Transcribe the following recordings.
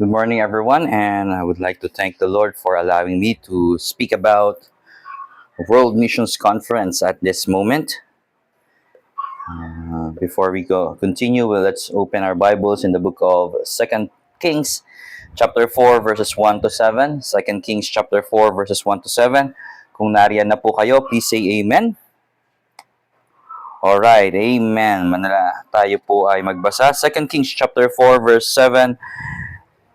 Good morning, everyone, and I would like to thank the Lord for allowing me to speak about World Missions Conference at this moment. Before we continue, let's open our Bibles in the book of Second Kings, chapter 4, verses 1 to 7. Second Kings, chapter 4, verses 1 to 7. Kung nariyan na po kayo, please say Amen. Alright, Amen. Manala tayo po ay magbasa. Second Kings, chapter 4, verse 7.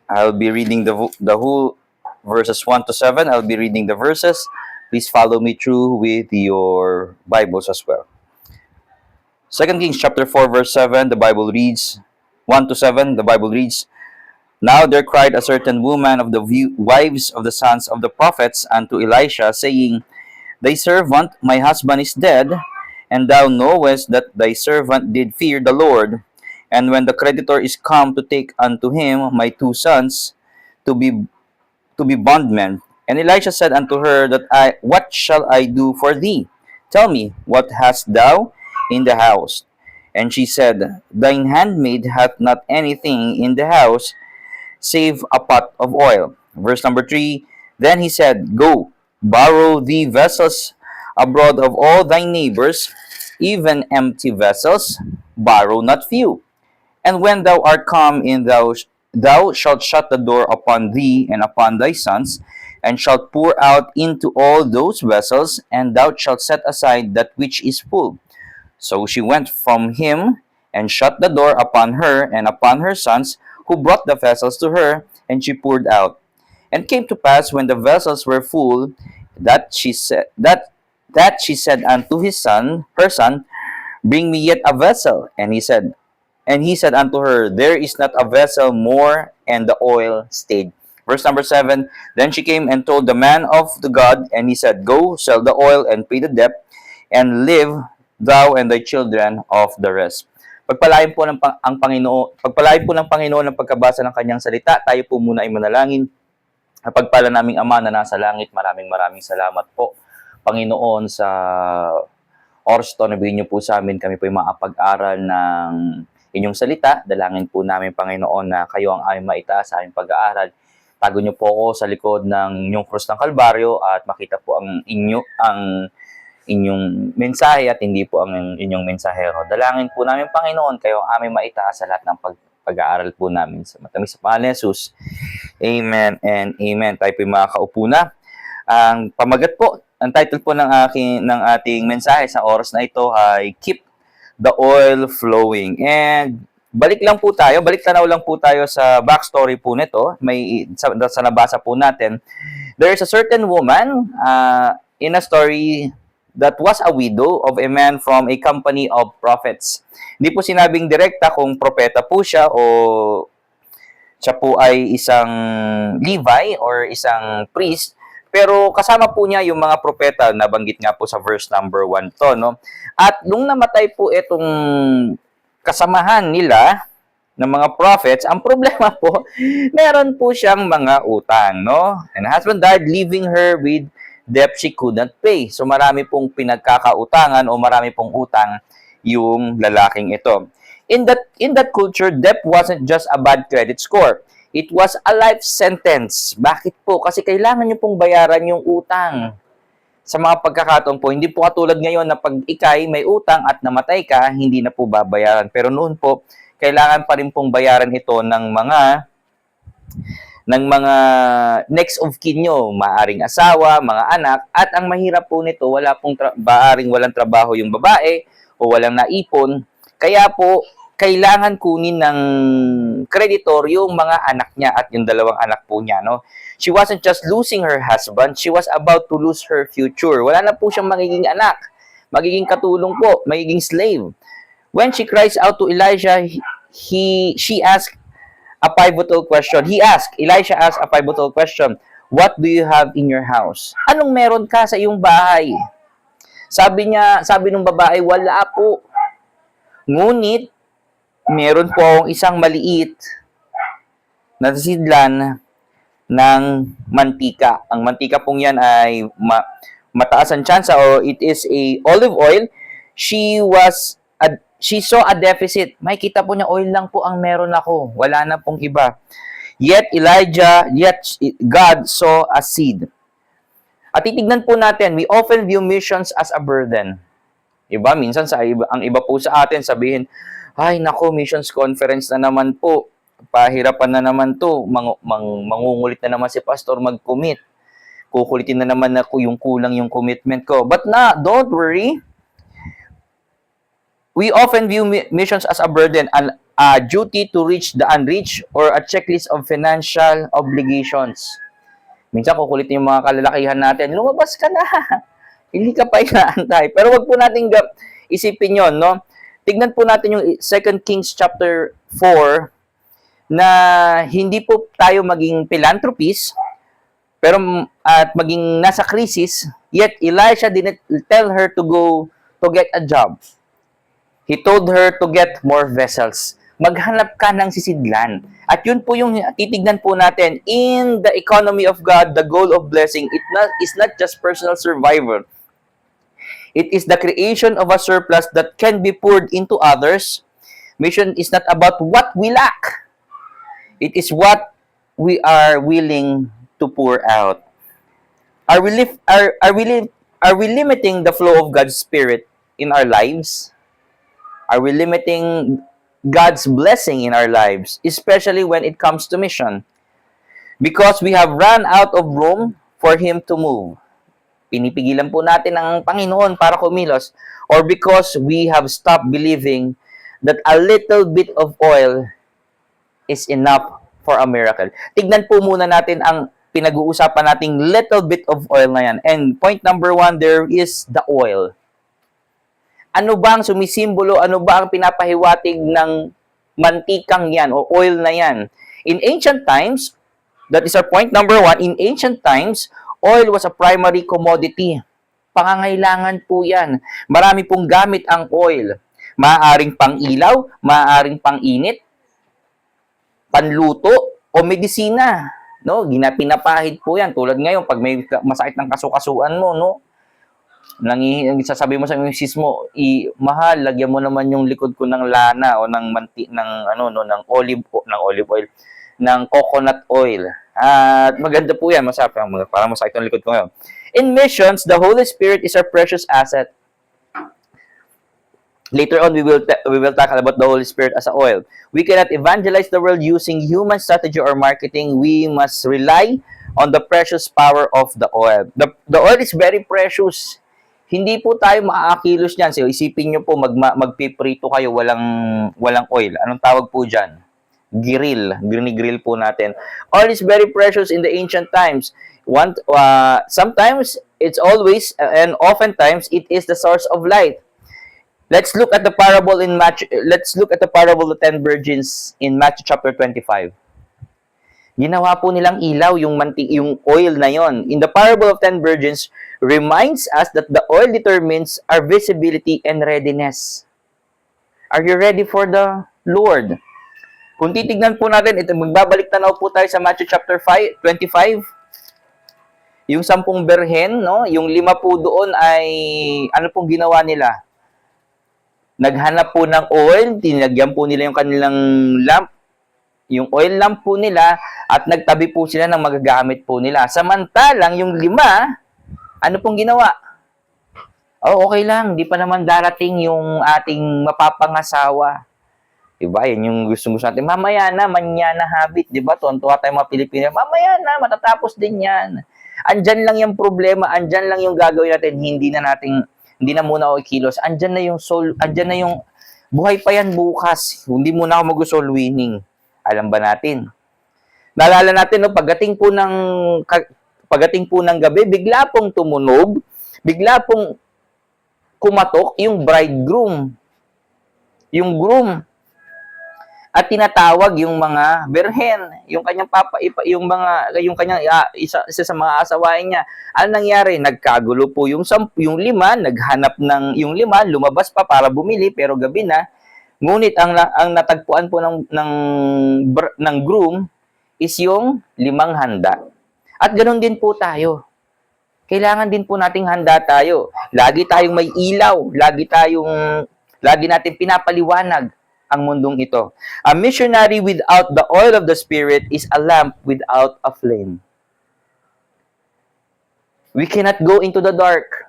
I'll be reading the whole verses 1 to 7. I'll be reading the verses. Please follow me through with your Bibles as well. 2 Kings chapter 4 verse 7, the Bible reads, 1 to 7, the Bible reads, Now there cried a certain woman of the wives of the sons of the prophets unto Elisha, saying, Thy servant, my husband, is dead, and thou knowest that thy servant did fear the Lord. And when the creditor is come to take unto him my two sons to be bondmen, and Elisha said unto her, What shall I do for thee? Tell me, what hast thou in the house? And she said, Thine handmaid hath not anything in the house, save a pot of oil. Verse number 3, Then he said, Go, borrow thee vessels abroad of all thy neighbors, even empty vessels, borrow not few. And when thou art come in, thou shalt shut the door upon thee and upon thy sons, and shalt pour out into all those vessels, and thou shalt set aside that which is full. So she went from him, and shut the door upon her and upon her sons, who brought the vessels to her, and she poured out. And came to pass, when the vessels were full, that she said unto her son, Bring me yet a vessel. And he said unto her, There is not a vessel more, and the oil stayed. Verse number 7, Then she came and told the man of the God, and he said, Go, sell the oil, and pay the debt, and live thou and thy children of the rest. Pagpalain po ng Panginoon ng pagkabasa ng kanyang salita. Tayo po muna ay manalangin. Pagpala naming Ama na nasa langit, maraming salamat po, Panginoon, sa oras to na bigyan niyo po sa amin. Kami po ay makapag-aral ng inyong salita. Dalangin po namin, Panginoon, na kayo ang aming maitaas sa aming pag-aaral. Tago niyo po ako sa likod ng inyong krus ng Kalbaryo at makita po ang inyong mensahe at hindi po ang inyong mensahero. Dalangin po namin, Panginoon, kayo ang aming maitaas sa lahat ng pag-aaral po namin. Sa matamis sa pangalan ni Jesus. Amen and amen. Tayo po yung makakaupo na. Ang pamagat po, ang title po ng ating mensahe sa oras na ito ay Keep the Oil Flowing. And balik tanaw lang po tayo sa backstory po nito. Sa nabasa po natin, there is a certain woman in a story that was a widow of a man from a company of prophets. Hindi po sinabing direkta kung propeta po siya o siya po ay isang Levi or isang priest, pero kasama po niya yung mga propeta, nabanggit nga po sa verse number 1 to, no? At nung namatay po itong kasamahan nila ng mga prophets, ang problema po, meron po siyang mga utang, no? And husband died, leaving her with debt she could not pay. So marami pong pinagkakautangan o marami pong utang yung lalaking ito. In that culture, debt wasn't just a bad credit score. It was a life sentence. Bakit po? Kasi kailangan nyo pong bayaran yung utang. Sa mga pagkakataon po, hindi po katulad ngayon na pag ikay may utang at namatay ka, hindi na po babayaran. Pero noon po, kailangan pa rin pong bayaran ito ng mga next of kin nyo, maaring asawa, mga anak, at ang mahirap po nito, maaring walang trabaho yung babae o walang naipon. Kaya po, kailangan kunin ng creditor yung mga anak niya at yung dalawang anak po niya, no? She wasn't just losing her husband, she was about to lose her future. Wala na po siyang magiging anak, magiging katulong po, magiging slave. When she cries out to Elijah, she asked a pivotal question. Elisha asked a pivotal question. What do you have in your house? Anong meron ka sa iyong bahay? Sabi ng babae, wala po. Ngunit, meron po akong isang maliit na sidlan ng mantika. Ang mantika pong yan ay mataas ang tsansa o it is a olive oil. She saw a deficit. Makikita po niya, oil lang po ang meron ako. Wala na pong iba. Yet God saw a seed. At titignan po natin, we often view missions as a burden. Iba, minsan ang iba po sa atin sabihin, ay nako, missions conference na naman po. Pahirapan na naman to. Mangungulit na naman si pastor mag-commit. Kukulitin na naman ako yung kulang yung commitment ko. But don't worry. We often view missions as a burden, a duty to reach the unreached, or a checklist of financial obligations. Minsan kukulitin yung mga kalalakihan natin, lumabas ka na. Hindi ka pa inaantay. Pero wag po natin isipin yon, no? Tignan po natin yung 2 Kings chapter 4 na hindi po tayo maging philanthropist pero at maging nasa crisis, yet Elisha didn't tell her to go to get a job. He told her to get more vessels. Maghanap ka ng sisidlan. At yun po yung titignan po natin. In the economy of God, the goal of blessing is not just personal survival. It is the creation of a surplus that can be poured into others. Mission is not about what we lack. It is what we are willing to pour out. Are we limiting the flow of God's Spirit in our lives? Are we limiting God's blessing in our lives, especially when it comes to mission? Because we have run out of room for Him to move. Pinipigilan po natin ang Panginoon para kumilos, or because we have stopped believing that a little bit of oil is enough for a miracle. Tignan po muna natin ang pinag-uusapan nating little bit of oil na yan. And point number 1, there is the oil. Ano ba ang sumisimbolo? Ano ba ang pinapahiwatig ng mantikang yan o oil na yan? In ancient times, that is our point number 1, in ancient times, oil was a primary commodity. Pangangailangan po yan. Marami pong gamit ang oil. Maaaring pang-ilaw, maaaring pang-init, panluto, o medisina. No? Pinapahid po yan. Tulad ngayon, pag may masakit ng kasukasuan mo, no? Sasabi mo sa misis mo, mahal, lagyan mo naman yung likod ko ng lana o ng olive oil, ng coconut oil. At maganda po yan, masarap para masakit ang likod ko ngayon. In missions, the Holy Spirit is our precious asset. Later on, we will talk about the Holy Spirit as a oil. We cannot evangelize the world using human strategy or marketing. We must rely on the precious power of the oil. The oil is very precious. Hindi po tayo maaakilos niyan. So, isipin nyo po, magpiprito kayo, walang oil. Anong tawag po dyan? Grill po natin. Oil is very precious in the ancient times. Sometimes, it's always, and oftentimes, it is the source of light. Let's look at the parable of 10 virgins in Matthew chapter 25. Ginawa po nilang ilaw yung oil na yon. In the parable of 10 virgins, reminds us that the oil determines our visibility and readiness. Are you ready for the Lord? Kung titignan po natin, magbabalik tanaw po tayo sa Matthew chapter 25. Yung 10 berhen, no? Yung 5 po doon ay, ano pong ginawa nila? Naghanap po ng oil, tinagyan po nila yung kanilang lamp, yung oil lamp po nila, at nagtabi po sila ng magagamit po nila. Samantalang yung 5, ano pong ginawa? Okay lang, di pa naman darating yung ating mapapangasawa. Diba? Yan yung gusto natin. Mamaya na, manyana habit. Diba? Tuwan-tuwa tayo mga Pilipino. Mamaya na, matatapos din yan. Andyan lang yung problema, andyan lang yung gagawin natin. Hindi na muna ako ikilos. Andyan na yung soul, andyan na yung buhay pa yan bukas. Hindi muna ako mag-soul winning. Alam ba natin? Naalala natin, no, pagdating po ng gabi, bigla pong tumunog, bigla pong kumatok yung bridegroom, yung groom, at tinatawag yung mga berhen, yung kanyang isa sa mga asawain niya. Ano nangyari? Nagkagulo po yung 5, naghanap ng yung 5, lumabas pa para bumili pero gabi na. Ngunit ang natagpuan po ng groom is yung 5 handa. At ganoon din po tayo. Kailangan din po nating handa tayo. Lagi tayong may ilaw, lagi natin pinapaliwanag. ang mundong ito. A missionary without the oil of the Spirit is a lamp without a flame. We cannot go into the dark.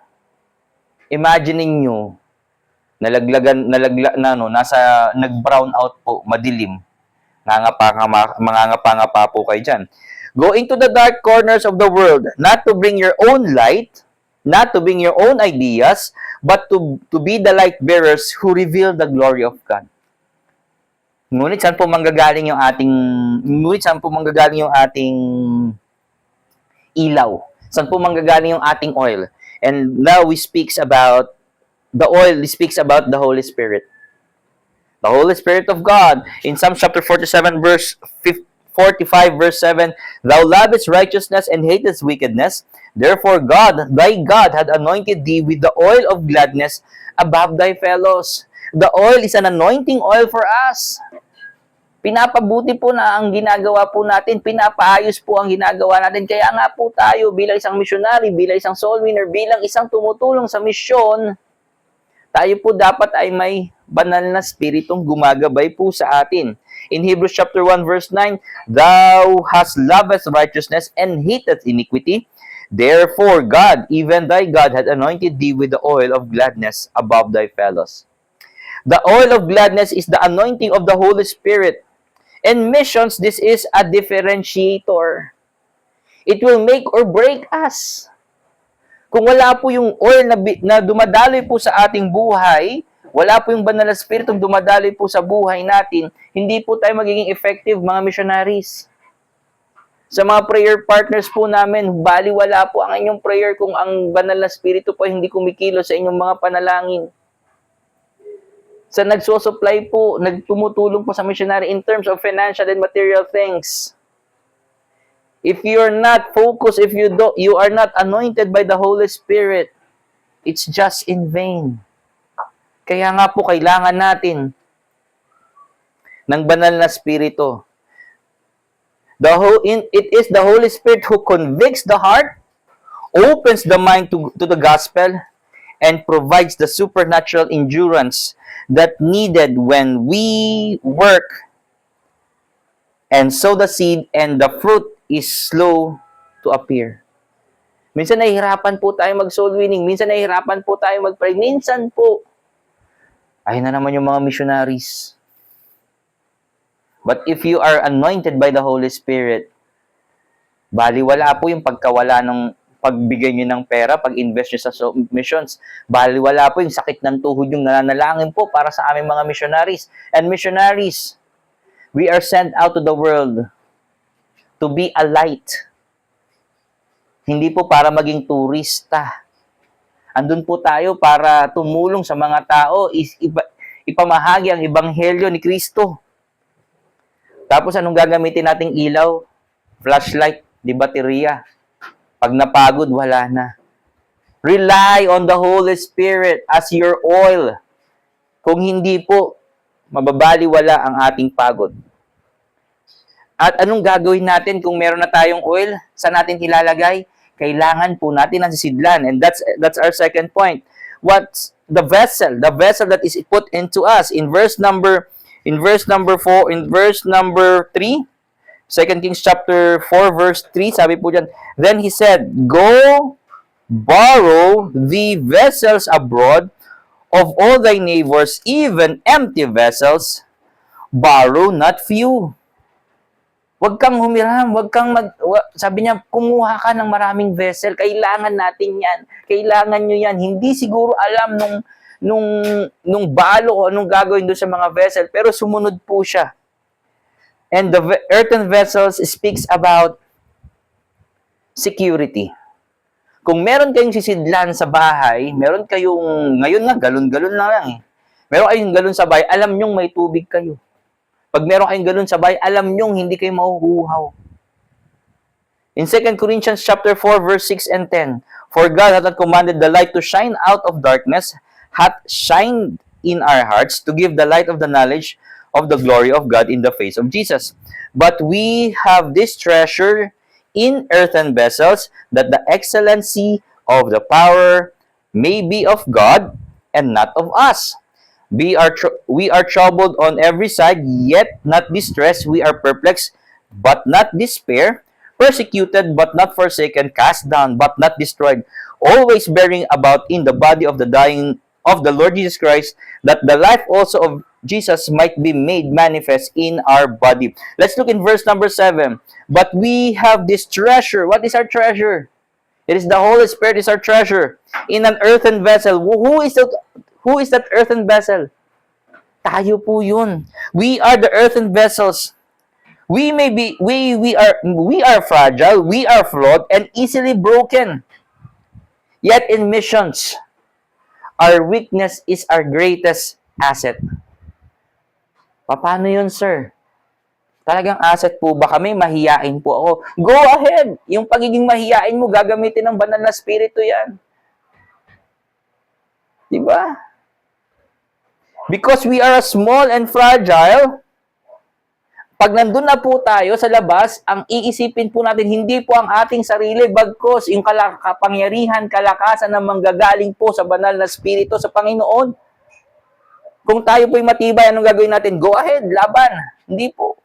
Imagining nyo, nag-brown out po, madilim. Mangangapa po kayo dyan. Go into the dark corners of the world, not to bring your own light, not to bring your own ideas, but to be the light bearers who reveal the glory of God. Ngunit saan po manggagaling yung ating ilaw? Saan po manggagaling yung ating oil? And now the oil speaks about the Holy Spirit. The Holy Spirit of God. In Psalm chapter 47, verse 45, verse 7, Thou lovest righteousness and hatest wickedness. Therefore God, thy God, had anointed thee with the oil of gladness above thy fellows. The oil is an anointing oil for us. Pinapabuti po na ang ginagawa po natin. Pinapaayos po ang ginagawa natin. Kaya nga po tayo bilang isang missionary, bilang isang soul winner, bilang isang tumutulong sa misyon, tayo po dapat ay may banal na spiritong gumagabay po sa atin. In Hebrews chapter 1 verse 9, Thou hast loved righteousness and hated iniquity. Therefore God, even thy God, had anointed thee with the oil of gladness above thy fellows. The oil of gladness is the anointing of the Holy Spirit. In missions, this is a differentiator. It will make or break us. Kung wala po yung oil na dumadaloy po sa ating buhay, wala po yung banal na spiritong dumadaloy po sa buhay natin, hindi po tayo magiging effective mga missionaries. Sa mga prayer partners po namin, baliwala po ang inyong prayer kung ang banal na spirito po hindi kumikilo sa inyong mga panalangin. Sa nagsusupply po, nagtumutulong po sa missionary in terms of financial and material things. If you're not focused, if you are not anointed by the Holy Spirit, it's just in vain. Kaya nga po kailangan natin ng banal na spirito. It is the Holy Spirit who convicts the heart, opens the mind to the gospel, and provides the supernatural endurance that needed when we work and sow the seed and the fruit is slow to appear. Minsan nahihirapan po tayo mag-soul winning. Minsan nahihirapan po tayo mag-pray. Minsan po, ayun na naman yung mga missionaries. But if you are anointed by the Holy Spirit, baliwala po yung pagkawala ng pagbigay nyo ng pera, pag-invest nyo sa missions. Baliwala po yung sakit ng tuhod yung nananalangin po para sa aming mga missionaries. And missionaries, we are sent out to the world to be a light. Hindi po para maging turista. Andun po tayo para tumulong sa mga tao, ipamahagi ang ebanghelyo ni Kristo. Tapos anong gagamitin nating ilaw? Flashlight, di baterya. Pag napagod, wala na. Rely on the Holy Spirit as your oil. Kung hindi po, mababaliwala ang ating pagod. At anong gagawin natin kung meron na tayong oil? Saan natin ilalagay? Kailangan po natin ang sisidlan. And that's our second point. What's the vessel? The vessel that is put into us. In verse number 3, 2 Kings chapter 4 verse 3, sabi po dyan, Then he said, Go, borrow the vessels abroad of all thy neighbors, even empty vessels, borrow not few. Huwag kang humiram, sabi niya, kumuha ka ng maraming vessel, kailangan natin yan, kailangan nyo yan. Hindi siguro alam nung balo o anong gagawin doon sa mga vessel, pero sumunod po siya. And the earthen vessels speaks about security. Kung meron kayong sisidlan sa bahay, meron kayong, ngayon nga, galon-galon na lang eh. Meron kayong galon sa bahay, alam nyong may tubig kayo. Pag meron kayong galon sa bahay, alam nyong hindi kayo mahuhuhaw. In 2 Corinthians chapter 4, verse 6 and 10, For God hath not commanded the light to shine out of darkness, hath shined in our hearts to give the light of the knowledge of the glory of God in the face of Jesus. But we have this treasure in earthen vessels, that the excellency of the power may be of God and not of us. We are troubled on every side, yet not distressed. We are perplexed, but not despair. Persecuted, but not forsaken. Cast down, but not destroyed. Always bearing about in the body of the dying of the Lord Jesus Christ, that the life also of Jesus might be made manifest in our body. Let's look in verse number 7. But we have this treasure. What is our treasure? It is the Holy Spirit is our treasure in an earthen vessel. Who is that earthen vessel? Tayo po yun. We are the earthen vessels. We are fragile, we are flawed and easily broken. Yet in missions, our weakness is our greatest asset. Paano yun, sir? Talagang asset po ba kami? Mahiyain po ako. Go ahead! Yung pagiging mahiyain mo, gagamitin ng banal na spirito yan. Diba? Because we are small and fragile, pag nandun na po tayo sa labas, ang iisipin po natin, hindi po ang ating sarili, bagkos yung kapangyarihan, kalakasan na manggagaling po sa banal na spirito sa Panginoon. Kung tayo po'y matibay, anong gagawin natin? Go ahead, laban. Hindi po.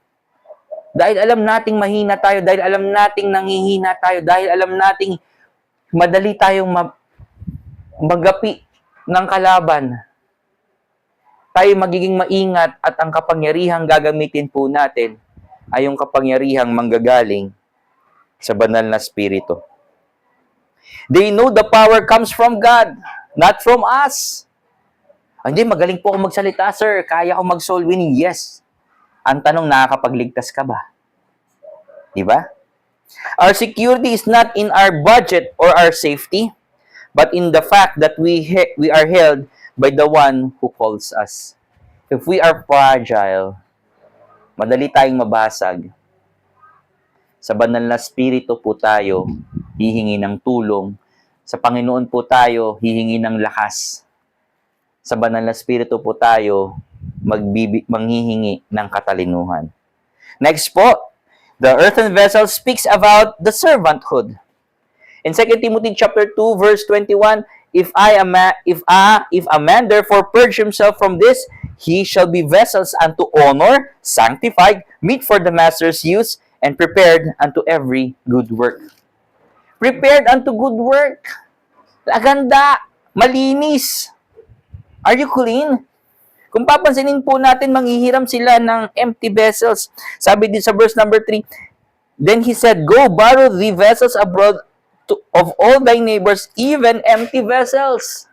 Dahil alam nating mahina tayo, dahil alam nating nanghihina tayo, dahil alam nating madali tayong magapi ng kalaban, tayo magiging maingat at ang kapangyarihang gagamitin po natin ay yung kapangyarihang manggagaling sa banal na spirito. They know the power comes from God, not from us. Hindi, magaling po ako magsalita, sir. Kaya ko mag-soul winning. Yes. Ang tanong, nakakapagligtas ka ba? Diba? Our security is not in our budget or our safety, but in the fact that we are held by the one who calls us. If we are fragile, madali tayong mabasag. Sa banal na spirito po tayo hihingi ng tulong. Sa Panginoon po tayo hihingi ng lakas. Sa banal na spirito po tayo manghihingi ng katalinuhan. Next po, the earthen vessel speaks about the servanthood. In 2 Timothy chapter 2 verse 21, if a man therefore purge himself from this, he shall be vessels unto honor, sanctified, meet for the master's use, and prepared unto every good work. Prepared unto good work. Aganda, malinis. Are you clean? Kung papansinin po natin, manghihiram sila ng empty vessels. Sabi din sa verse number 3, then he said, go borrow the vessels abroad of all thy neighbors, even empty vessels.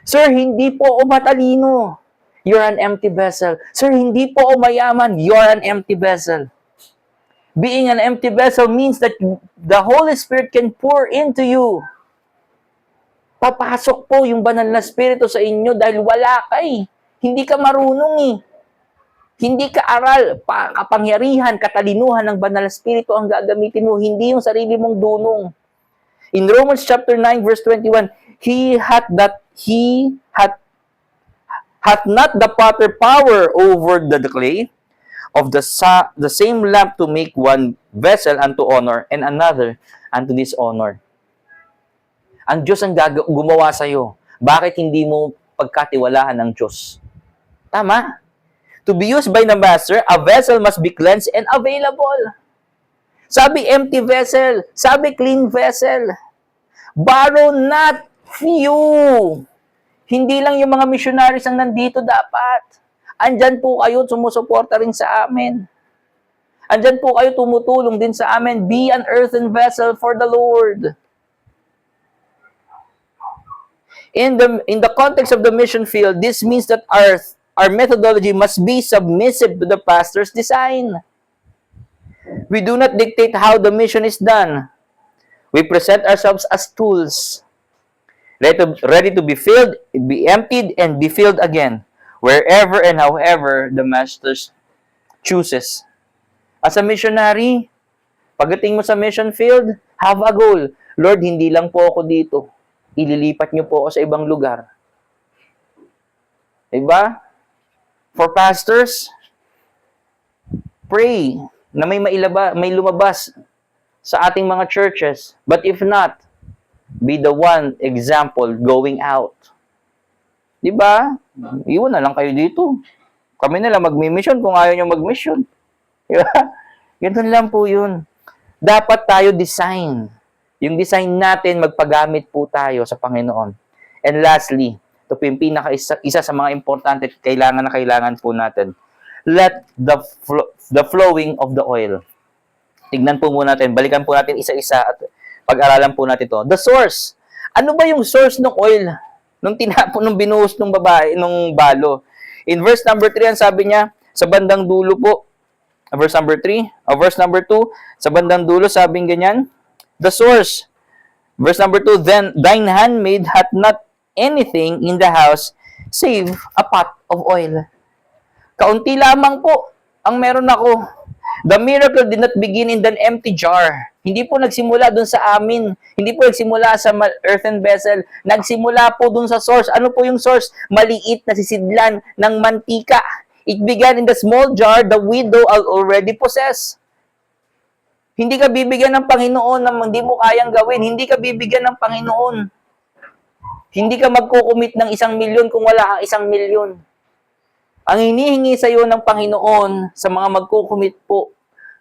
Sir, hindi po ako matalino. You're an empty vessel. Sir, hindi po ako mayaman. You're an empty vessel. Being an empty vessel means that the Holy Spirit can pour into you. Papasok po yung banal na spirito sa inyo dahil wala ka eh. Hindi ka marunong eh. Hindi ka aral, kapangyarihan, katalinuhan ng banal na spirito ang gagamitin mo, hindi yung sarili mong dunong. In Romans chapter 9 verse 21, he hath not the potter power over the clay of the same lamp to make one vessel unto honor and another unto dishonor. Ang Diyos ang gumawa sa iyo. Bakit hindi mo pagkatiwalaan ng Diyos? Tama. To be used by the master, a vessel must be cleansed and available. Sabi empty vessel, sabi clean vessel. Borrow not few. Hindi lang yung mga missionaries ang nandito dapat. Andyan po kayo, sumusuporta rin sa amin. Andyan po kayo, tumutulong din sa amin. Be an earthen vessel for the Lord. In the context of the mission field, this means that our methodology must be submissive to the pastor's design. We do not dictate how the mission is done. We present ourselves as tools, ready to be filled, be emptied, and be filled again, wherever and however the master chooses. As a missionary, pagdating mo sa mission field, have a goal. Lord, hindi lang po ako dito. Ililipat niyo po ako sa ibang lugar. Diba? For pastors, pray na may lumabas sa ating mga churches. But if not, be the one example going out. Diba? Iwan na lang kayo dito. Kami na lang magmi-mission kung ayaw nyo mag-mission. Di ba? Ganun lang po yun. Dapat tayo design. Yung design natin, magpagamit po tayo sa Panginoon. And lastly, ito po yung isa sa mga importante, kailangan na kailangan po natin. Let the flowing of the oil. Tignan po muna natin, balikan po natin isa-isa at pag-aralan po natin ito. The source. Ano ba yung source ng oil? Nung tinapon, nung binuhos ng babae, nung balo. In verse number 3, ang sabi niya, sa bandang dulo po, verse number 3, verse number 2, sa bandang dulo, sabing ganyan, the source. Verse number 2, then thine handmaid hath not anything in the house save a pot of oil. Kaunti lamang po ang meron ako. The miracle did not begin in an empty jar. Hindi po nagsimula dun sa amin. Hindi po nagsimula sa earthen vessel. Nagsimula po dun sa source. Ano po yung source? Maliit na sisidlan ng mantika. It began in the small jar the widow already possessed. Hindi ka bibigyan ng Panginoon na hindi mo kayang gawin. Hindi ka bibigyan ng Panginoon. Hindi ka magkukumit ng 1,000,000 kung wala kang 1,000,000. Ang hinihingi sa iyo ng Panginoon sa mga magkukumit po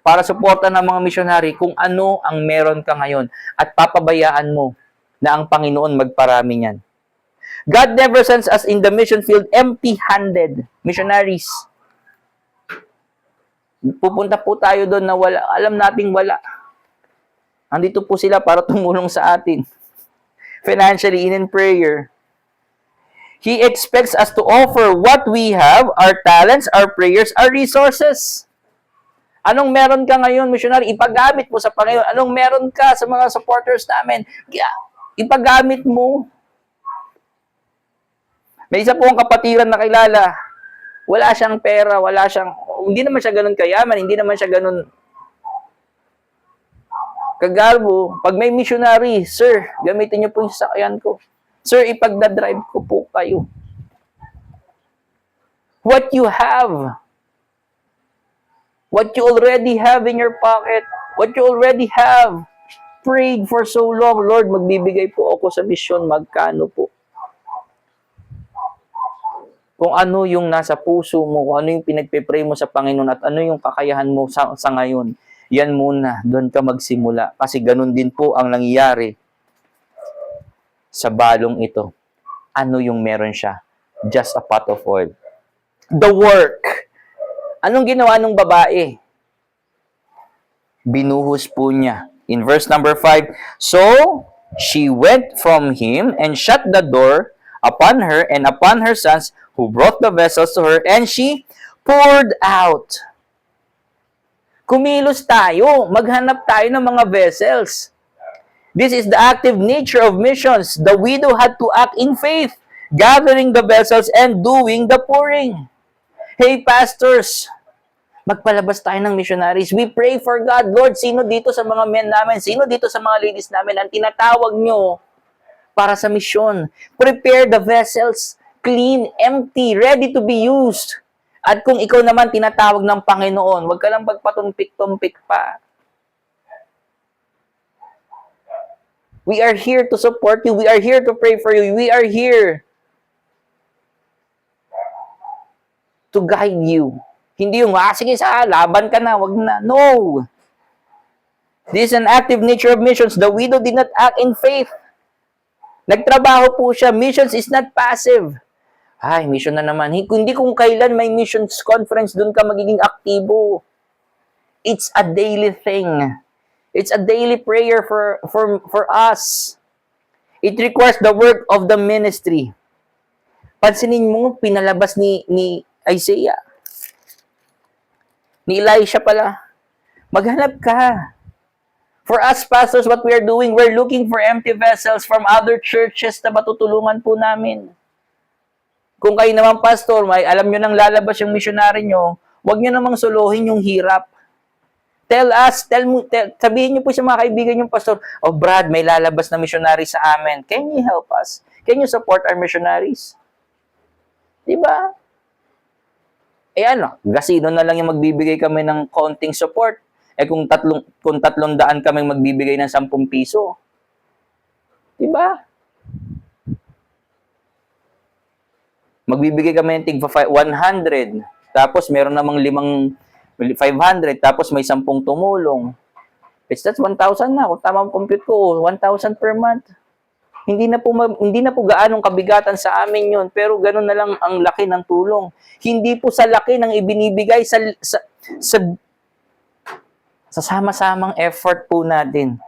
para suporta ng mga misyonary kung ano ang meron ka ngayon at papabayaan mo na ang Panginoon magparami niyan. God never sends us in the mission field empty-handed. Missionaries. Pupunta po tayo doon na wala, alam nating wala. Andito po sila para tumulong sa atin. Financially and in prayer. He expects us to offer what we have, our talents, our prayers, our resources. Anong meron ka ngayon, missionary? Ipagamit mo sa Panginoon. Anong meron ka sa mga supporters namin? Ipagamit mo. May isa po ang kapatiran na kilala. Wala siyang pera, hindi naman siya ganun kayaman, hindi naman siya ganun kagalbo. Pag may missionary, sir, gamitin niyo po yung sasakyan ko. Sir, ipagdadrive ko po kayo. What you have, what you already have in your pocket, what you already have, prayed for so long, Lord, magbibigay po ako sa misyon, magkano po? Kung ano yung nasa puso mo, kung ano yung pinagpe-pray mo sa Panginoon at ano yung kakayahan mo sa ngayon, yan muna, doon ka magsimula. Kasi ganun din po ang nangyayari sa balong ito. Ano yung meron siya? Just a pot of oil. The work. Anong ginawa ng babae? Binuhos po niya. In verse number 5, so she went from him and shut the door upon her and upon her sons who brought the vessels to her, and she poured out. Kumilos tayo. Maghanap tayo ng mga vessels. This is the active nature of missions. The widow had to act in faith, gathering the vessels and doing the pouring. Hey, pastors, magpalabas tayo ng missionaries. We pray for God. Lord, sino dito sa mga men namin, sino dito sa mga ladies namin ang tinatawag nyo para sa misyon? Prepare the vessels, clean, empty, ready to be used. At kung ikaw naman tinatawag ng Panginoon, huwag ka lang magpatumpik-tumpik pa. We are here to support you. We are here to pray for you. We are here to guide you. Hindi yung, sige laban ka na, wag na. No! This is an active nature of missions. The widow did not act in faith. Nagtrabaho po siya. Missions is not passive. Ay, mission na naman. Hindi kung kailan may missions conference, dun ka magiging aktibo. It's a daily thing. It's a daily prayer for us. It requires the work of the ministry. Pansinin mo, pinalabas ni Isaiah. Ni Elisha pala. Maghanap ka. For us pastors, what we are doing, we're looking for empty vessels from other churches na matutulungan po namin. Kung kayo naman pastor, may alam nyo nang lalabas yung missionary nyo, huwag nyo namang suluhin yung hirap. Sabihin niyo po sa mga kaibigan yung pastor, oh Brad, may lalabas na missionary sa amin. Can you help us? Can you support our missionaries? Diba? Gasino na lang yung magbibigay kami ng konting support. Kung 300 kami magbibigay ng 10 piso. Diba? Magbibigay kami ng tig 100, tapos meron namang 500, tapos may 10 tumulong. That's 1,000 na. Kung tama ang compute ko, 1,000 per month. Hindi na po gaanong kabigatan sa amin 'yon, pero ganoon na lang ang laki ng tulong. Hindi po sa laki ng ibinibigay sa sama-samang effort po natin.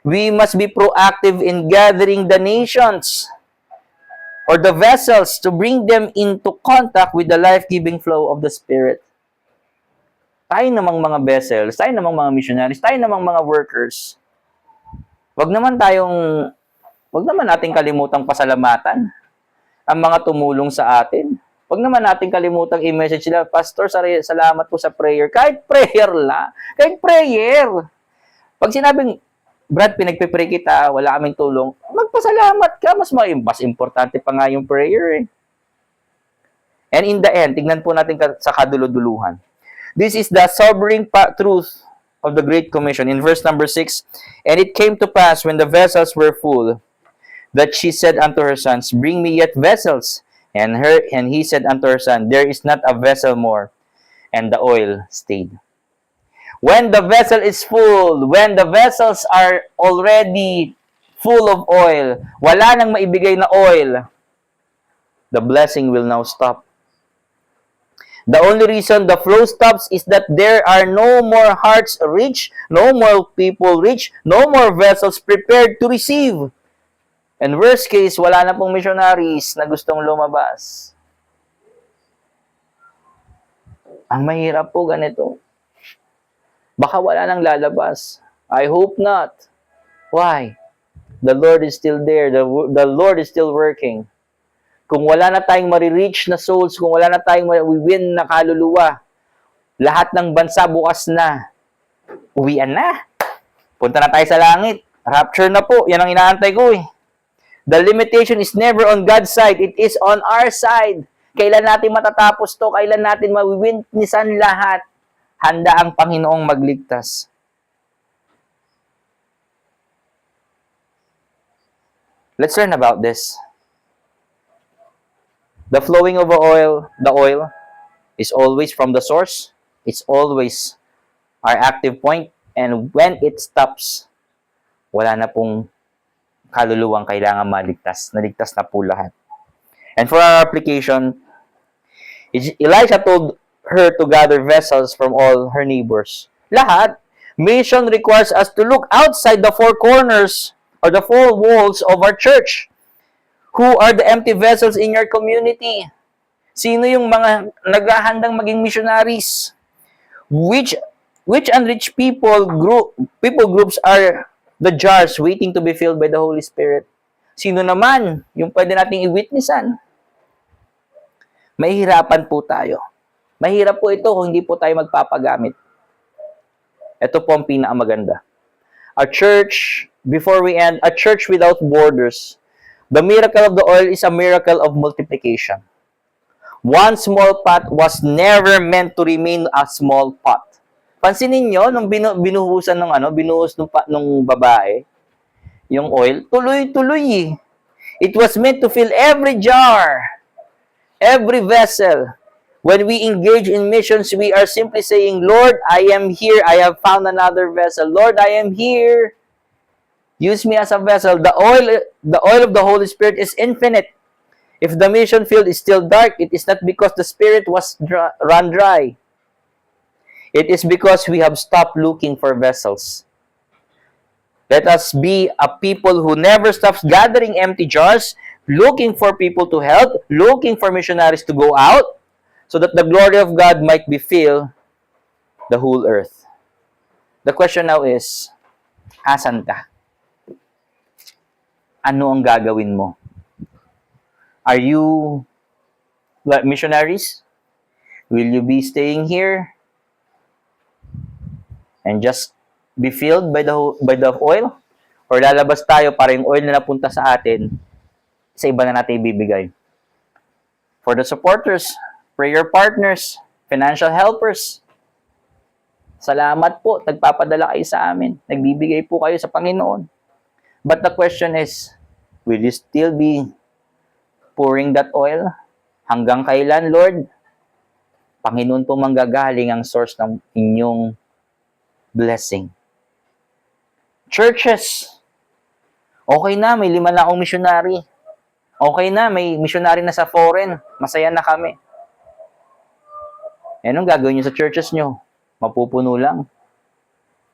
We must be proactive in gathering the nations or the vessels to bring them into contact with the life-giving flow of the Spirit. Tayo namang mga vessels, tayo namang mga missionaries, tayo namang mga workers. Wag naman nating kalimutang pasalamatan ang mga tumulong sa atin. Wag naman nating kalimutang i-message sila, Pastor, salamat po sa prayer. Kahit prayer la. Kahit prayer. Pag sinabing, Brad, pinagpipray kita, wala kaming tulong, magpasalamat ka. Mas importante pa nga yung prayer eh. And in the end, tignan po natin sa kaduluduluhan. This is the sobering truth of the Great Commission. In verse number 6, and it came to pass when the vessels were full, that she said unto her sons, bring me yet vessels. And he said unto her son, there is not a vessel more. And the oil stayed. When the vessel is full, when the vessels are already full of oil, wala nang maibigay na oil, the blessing will now stop. The only reason the flow stops is that there are no more hearts rich, no more people rich, no more vessels prepared to receive. And worst case, wala na pong missionaries na gustong lumabas. Ang mahirap po ganito. Baka wala nang lalabas. I hope not. Why? The Lord is still there. The Lord is still working. Kung wala na tayong marireach na souls, kung wala na tayong win na kaluluwa, lahat ng bansa bukas na. Uwian na. Punta na tayo sa langit. Rapture na po. Yan ang inaantay ko eh. The limitation is never on God's side. It is on our side. Kailan natin matatapos to? Kailan natin mawiwitnessan lahat? Handa ang Panginoong magligtas. Let's learn about this. The flowing of the oil is always from the source. It's always our active point. And when it stops, wala na pong kaluluwang kailangan maligtas. Naligtas na po lahat. And for our application, Elisha told her to gather vessels from all her neighbors. Lahat. Mission requires us to look outside the four corners or the four walls of our church. Who are the empty vessels in your community? Sino yung mga naghahandang maging missionaries? Which unreached people groups are the jars waiting to be filled by the Holy Spirit? Sino naman yung pwede nating i-witnessan? Mahihirapan po tayo. Mahirap po ito kung hindi po tayo magpapagamit. Ito po ang pinakamaganda. A church, before we end, a church without borders. The miracle of the oil is a miracle of multiplication. One small pot was never meant to remain a small pot. Pansinin nyo, nung binuhos nung babae, yung oil, tuloy-tuloy eh. It was meant to fill every jar, every vessel. When we engage in missions, we are simply saying, Lord, I am here. I have found another vessel. Lord, I am here. Use me as a vessel. The oil of the Holy Spirit is infinite. If the mission field is still dark, it is not because the Spirit was run dry. It is because we have stopped looking for vessels. Let us be a people who never stops gathering empty jars, looking for people to help, looking for missionaries to go out, so that the glory of God might be filled the whole earth. The question now is, asan ka? Ano ang gagawin mo? Are you missionaries? Will you be staying here and just be filled by the oil? Or lalabas tayo para yung oil na napunta sa atin, sa iba na natin ibibigay? For the supporters, prayer partners, financial helpers, salamat po, nagpapadala kayo sa amin. Nagbibigay po kayo sa Panginoon. But the question is, will you still be pouring that oil? Hanggang kailan, Lord? Panginoon po manggagaling ang source ng inyong blessing. Churches, okay na, may 5 na akong missionary. Okay na, may missionary na sa foreign. Masaya na kami. Eh, anong gagawin nyo sa churches nyo? Mapupuno lang.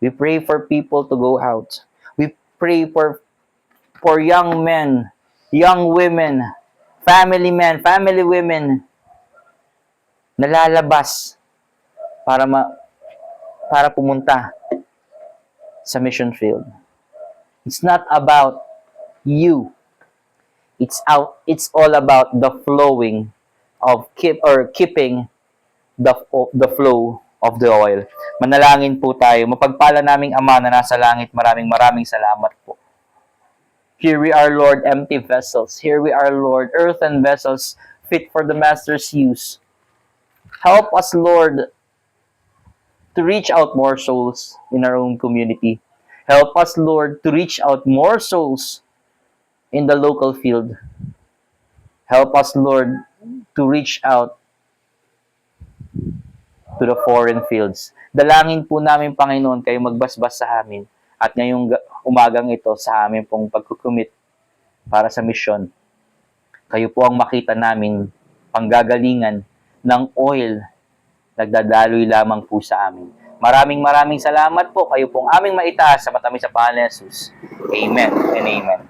We pray for people to go out. We pray for young men, young women, family men, family women na lalabas para pumunta sa mission field. It's not about you. It's all about the flowing of keeping the flow of the oil. Manalangin po tayo. Mapagpala naming Ama na nasa langit, maraming salamat po. Here we are, Lord, empty vessels. Here we are, Lord, earthen vessels fit for the Master's use. Help us, Lord, to reach out more souls in our own community. Help us, Lord, to reach out more souls in the local field. Help us, Lord, to reach out to the foreign fields. Dalangin po namin, Panginoon, kayo magbasbas sa amin. At ngayong umagang ito sa amin pong pagkukumit para sa misyon, kayo po ang makita namin panggagalingan ng oil nagdadaloy lamang po sa amin. Maraming salamat po. Kayo pong aming maitaas sa matamis sa pangalan ni Jesus. Amen and amen.